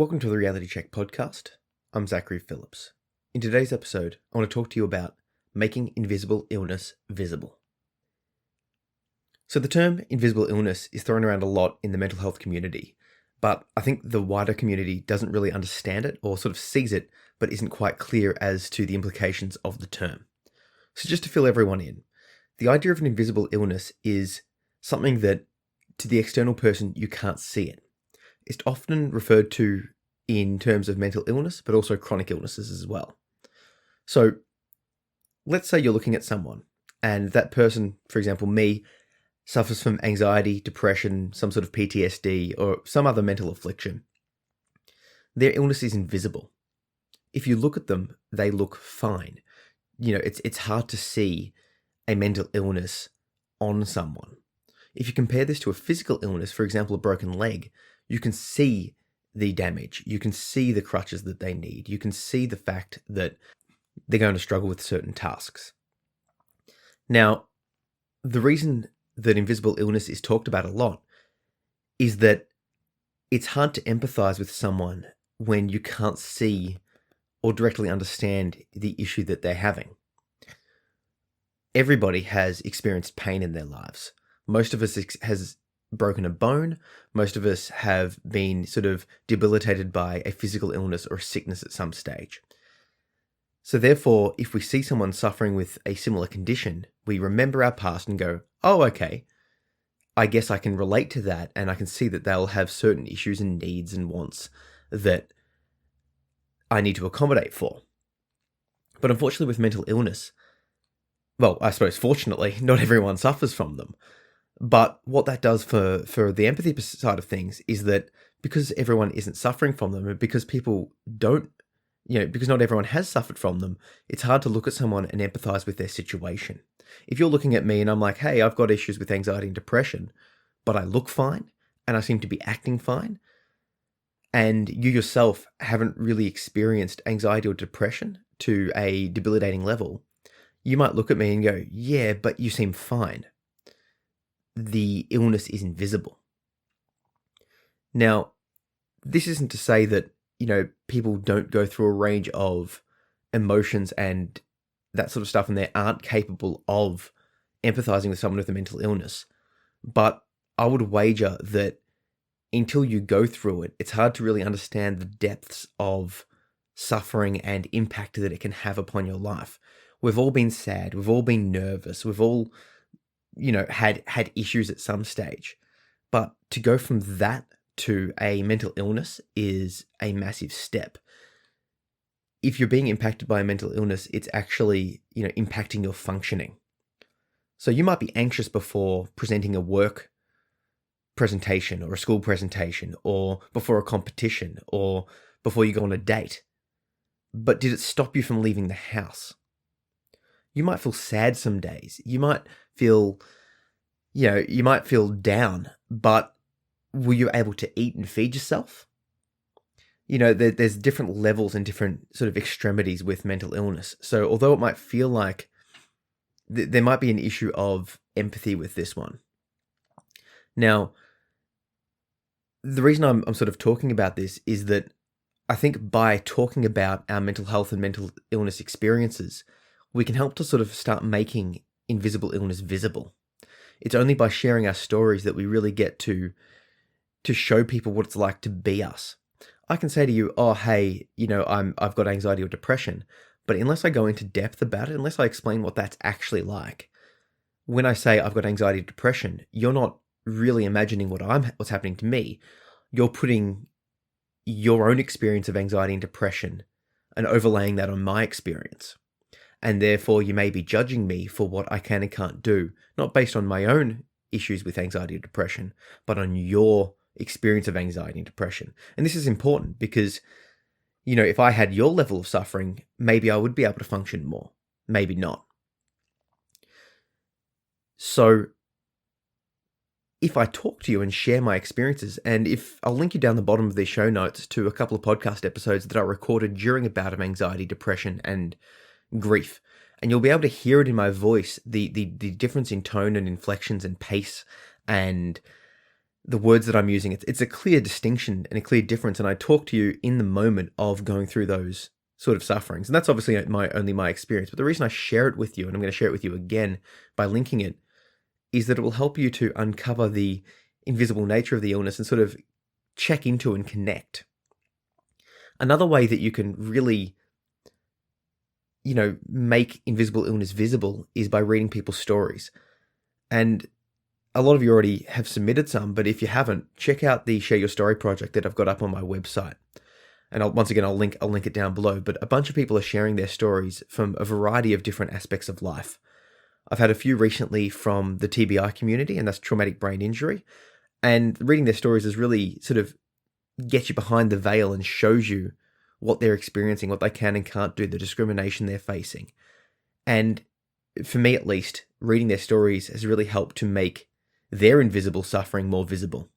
Welcome to the Reality Check podcast. I'm Zachary Phillips. In today's episode, I want to talk to you about making invisible illness visible. So the term invisible illness is thrown around a lot in the mental health community, but I think the wider community doesn't really understand it or sort of sees it, but isn't quite clear as to the implications of the term. So just to fill everyone in, the idea of an invisible illness is something that to the external person, you can't see it. It's often referred to in terms of mental illness, but also chronic illnesses as well. So let's say you're looking at someone and that person, for example, me, suffers from anxiety, depression, some sort of PTSD, or some other mental affliction. Their illness is invisible. If you look at them, they look fine. It's hard to see a mental illness on someone. If you compare this to a physical illness, for example, a broken leg, you can see the damage. You can see the crutches that they need. You can see the fact that they're going to struggle with certain tasks. Now, the reason that invisible illness is talked about a lot is that it's hard to empathize with someone when you can't see or directly understand the issue that they're having. Everybody has experienced pain in their lives. Most of us has broken a bone. Most of us have been sort of debilitated by a physical illness or a sickness at some stage. So therefore, if we see someone suffering with a similar condition, we remember our past and go, oh, okay, I guess I can relate to that, and I can see that they'll have certain issues and needs and wants that I need to accommodate for. But unfortunately with mental illness, well, I suppose fortunately, not everyone suffers from them. But what that does for the empathy side of things is that because everyone isn't suffering from them, and because people don't, because not everyone has suffered from them, it's hard to look at someone and empathize with their situation. If you're looking at me and I'm like, hey, I've got issues with anxiety and depression, but I look fine and I seem to be acting fine, and you yourself haven't really experienced anxiety or depression to a debilitating level, you might look at me and go, yeah, but you seem fine. The illness is invisible. Now, this isn't to say that, people don't go through a range of emotions and that sort of stuff and they aren't capable of empathizing with someone with a mental illness. But I would wager that until you go through it, it's hard to really understand the depths of suffering and impact that it can have upon your life. We've all been sad. We've all been nervous. We've all had issues at some stage. But to go from that to a mental illness is a massive step. If you're being impacted by a mental illness, it's actually, impacting your functioning. So you might be anxious before presenting a work presentation or a school presentation or before a competition or before you go on a date. But did it stop you from leaving the house? You might feel sad some days. You might feel down, but were you able to eat and feed yourself? There's different levels and different sort of extremities with mental illness. So although it might feel like there might be an issue of empathy with this one. Now, the reason I'm sort of talking about this is that I think by talking about our mental health and mental illness experiences, we can help to sort of start making invisible illness visible. It's only by sharing our stories that we really get to show people what it's like to be us. I can say to you, oh, hey, I've got anxiety or depression, but unless I go into depth about it, unless I explain what that's actually like, when I say I've got anxiety or depression, you're not really imagining what's happening to me. You're putting your own experience of anxiety and depression and overlaying that on my experience. And therefore, you may be judging me for what I can and can't do, not based on my own issues with anxiety or depression, but on your experience of anxiety and depression. And this is important because, if I had your level of suffering, maybe I would be able to function more, maybe not. So if I talk to you and share my experiences, and if I'll link you down the bottom of these show notes to a couple of podcast episodes that I recorded during a bout of anxiety, depression, and grief, and you'll be able to hear it in my voice, the difference in tone and inflections and pace and the words that I'm using, it's a clear distinction and a clear difference. And I talk to you in the moment of going through those sort of sufferings. And that's obviously only my experience. But the reason I share it with you, and I'm going to share it with you again by linking it, is that it will help you to uncover the invisible nature of the illness and sort of check into and connect. Another way that you can really, make invisible illness visible is by reading people's stories. And a lot of you already have submitted some, but if you haven't, check out the Share Your Story project that I've got up on my website. And I'll link it down below. But a bunch of people are sharing their stories from a variety of different aspects of life. I've had a few recently from the TBI community, and that's traumatic brain injury. And reading their stories is really sort of gets you behind the veil and shows you what they're experiencing, what they can and can't do, the discrimination they're facing. And for me, at least, reading their stories has really helped to make their invisible suffering more visible.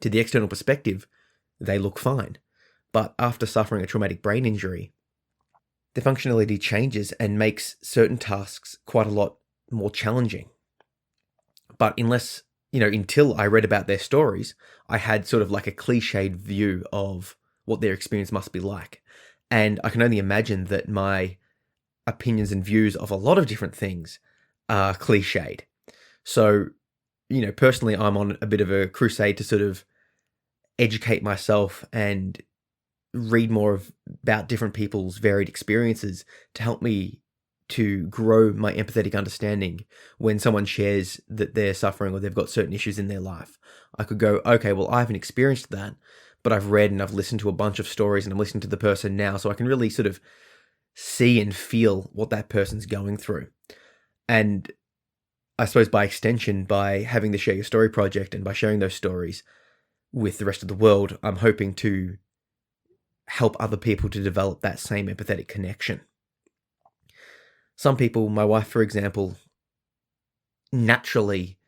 To the external perspective, they look fine. But after suffering a traumatic brain injury, their functionality changes and makes certain tasks quite a lot more challenging. But until I read about their stories, I had sort of like a cliched view of what their experience must be like. And I can only imagine that my opinions and views of a lot of different things are cliched. So, personally, I'm on a bit of a crusade to sort of educate myself and read more about different people's varied experiences to help me to grow my empathetic understanding when someone shares that they're suffering or they've got certain issues in their life. I could go, okay, well, I haven't experienced that, but I've read and I've listened to a bunch of stories and I'm listening to the person now, so I can really sort of see and feel what that person's going through. And I suppose by extension, by having the Share Your Story project and by sharing those stories with the rest of the world, I'm hoping to help other people to develop that same empathetic connection. Some people, my wife, for example, naturally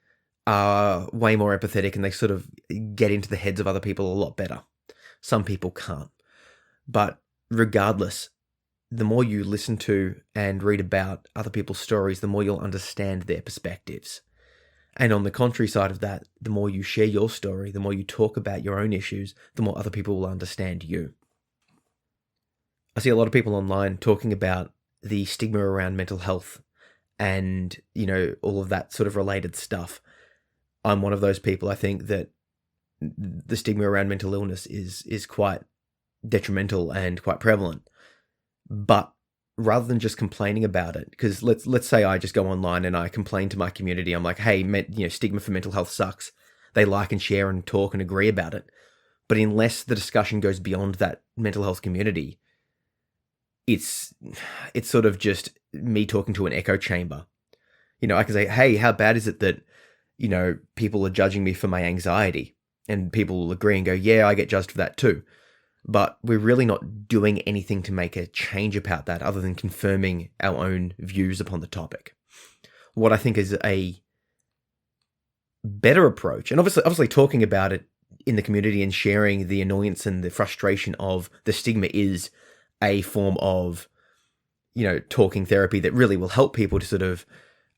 are way more empathetic and they sort of get into the heads of other people a lot better. Some people can't. But regardless, the more you listen to and read about other people's stories, the more you'll understand their perspectives. And on the contrary side of that, the more you share your story, the more you talk about your own issues, the more other people will understand you. I see a lot of people online talking about the stigma around mental health and, all of that sort of related stuff. I'm one of those people. I think that the stigma around mental illness is quite detrimental and quite prevalent. But rather than just complaining about it, because let's say I just go online and I complain to my community, I'm like, hey, stigma for mental health sucks. They like and share and talk and agree about it. But unless the discussion goes beyond that mental health community, it's sort of just me talking to an echo chamber. I can say, hey, how bad is it that, people are judging me for my anxiety? And people will agree and go, yeah, I get judged for that too. But we're really not doing anything to make a change about that other than confirming our own views upon the topic. What I think is a better approach, and obviously talking about it in the community and sharing the annoyance and the frustration of the stigma is a form of, talking therapy that really will help people to sort of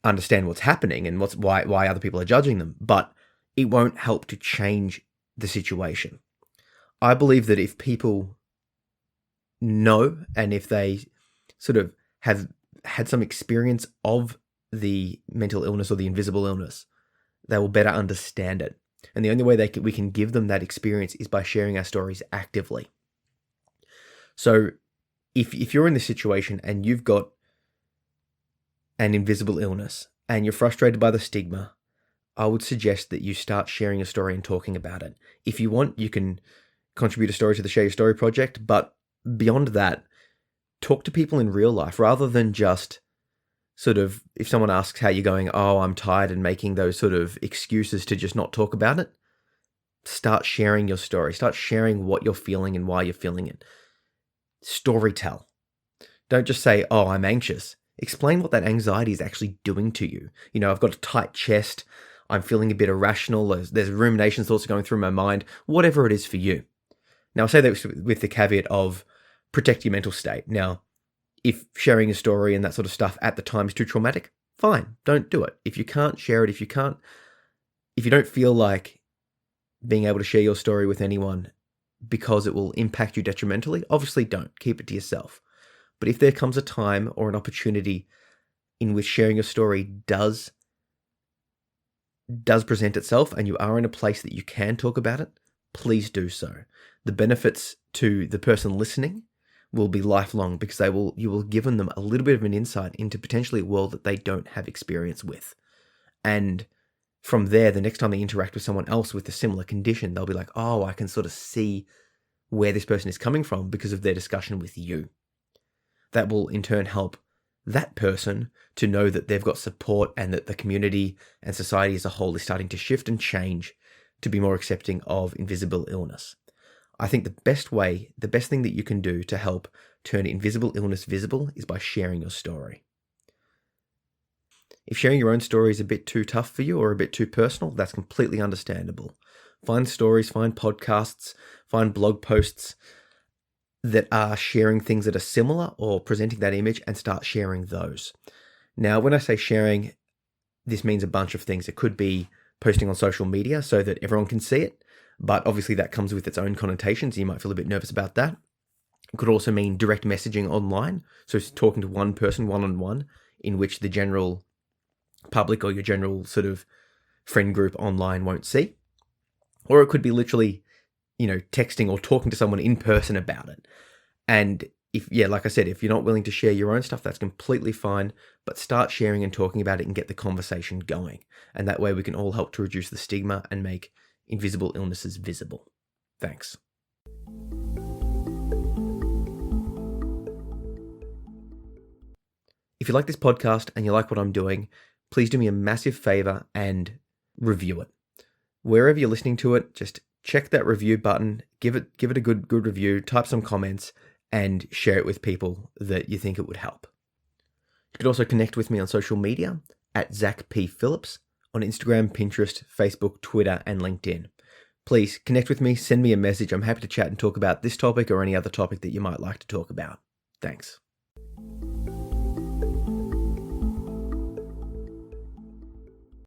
understand what's happening and why other people are judging them. But it won't help to change the situation. I believe that if people know and if they sort of have had some experience of the mental illness or the invisible illness, they will better understand it. And the only way we can give them that experience is by sharing our stories actively. So if you're in this situation and you've got an invisible illness and you're frustrated by the stigma, I would suggest that you start sharing your story and talking about it. If you want, you can contribute a story to the Share Your Story project, but beyond that, talk to people in real life rather than just sort of, if someone asks how you're going, oh, I'm tired, and making those sort of excuses to just not talk about it. Start sharing your story. Start sharing what you're feeling and why you're feeling it. Storytell. Don't just say, oh, I'm anxious. Explain what that anxiety is actually doing to you. I've got a tight chest. I'm feeling a bit irrational. There's rumination thoughts going through my mind. Whatever it is for you. Now, I say that with the caveat of protect your mental state. Now, if sharing a story and that sort of stuff at the time is too traumatic, fine, don't do it. If you can't share it, if you don't feel like being able to share your story with anyone because it will impact you detrimentally, obviously don't. Keep it to yourself. But if there comes a time or an opportunity in which sharing your story does present itself and you are in a place that you can talk about it, please do so. The benefits to the person listening will be lifelong because you will have given them a little bit of an insight into potentially a world that they don't have experience with. And from there, the next time they interact with someone else with a similar condition, they'll be like, oh, I can sort of see where this person is coming from because of their discussion with you. That will in turn help that person to know that they've got support and that the community and society as a whole is starting to shift and change to be more accepting of invisible illness. I think the best thing that you can do to help turn invisible illness visible is by sharing your story. If sharing your own story is a bit too tough for you or a bit too personal, that's completely understandable. Find stories, find podcasts, find blog posts that are sharing things that are similar or presenting that image and start sharing those. Now, when I say sharing, this means a bunch of things. It could be posting on social media so that everyone can see it, but obviously that comes with its own connotations. You might feel a bit nervous about that. It could also mean direct messaging online, so it's talking to one person one-on-one in which the general public or your general sort of friend group online won't see. Or it could be literally, texting or talking to someone in person about it. And like I said, if you're not willing to share your own stuff, that's completely fine, but start sharing and talking about it and get the conversation going. And that way we can all help to reduce the stigma and make invisible illnesses visible. Thanks. If you like this podcast and you like what I'm doing, please do me a massive favor and review it. Wherever you're listening to it, just check that review button, give it a good review, type some comments, and share it with people that you think it would help. You could also connect with me on social media at Zach P. Phillips on Instagram, Pinterest, Facebook, Twitter, and LinkedIn. Please connect with me, send me a message. I'm happy to chat and talk about this topic or any other topic that you might like to talk about. Thanks.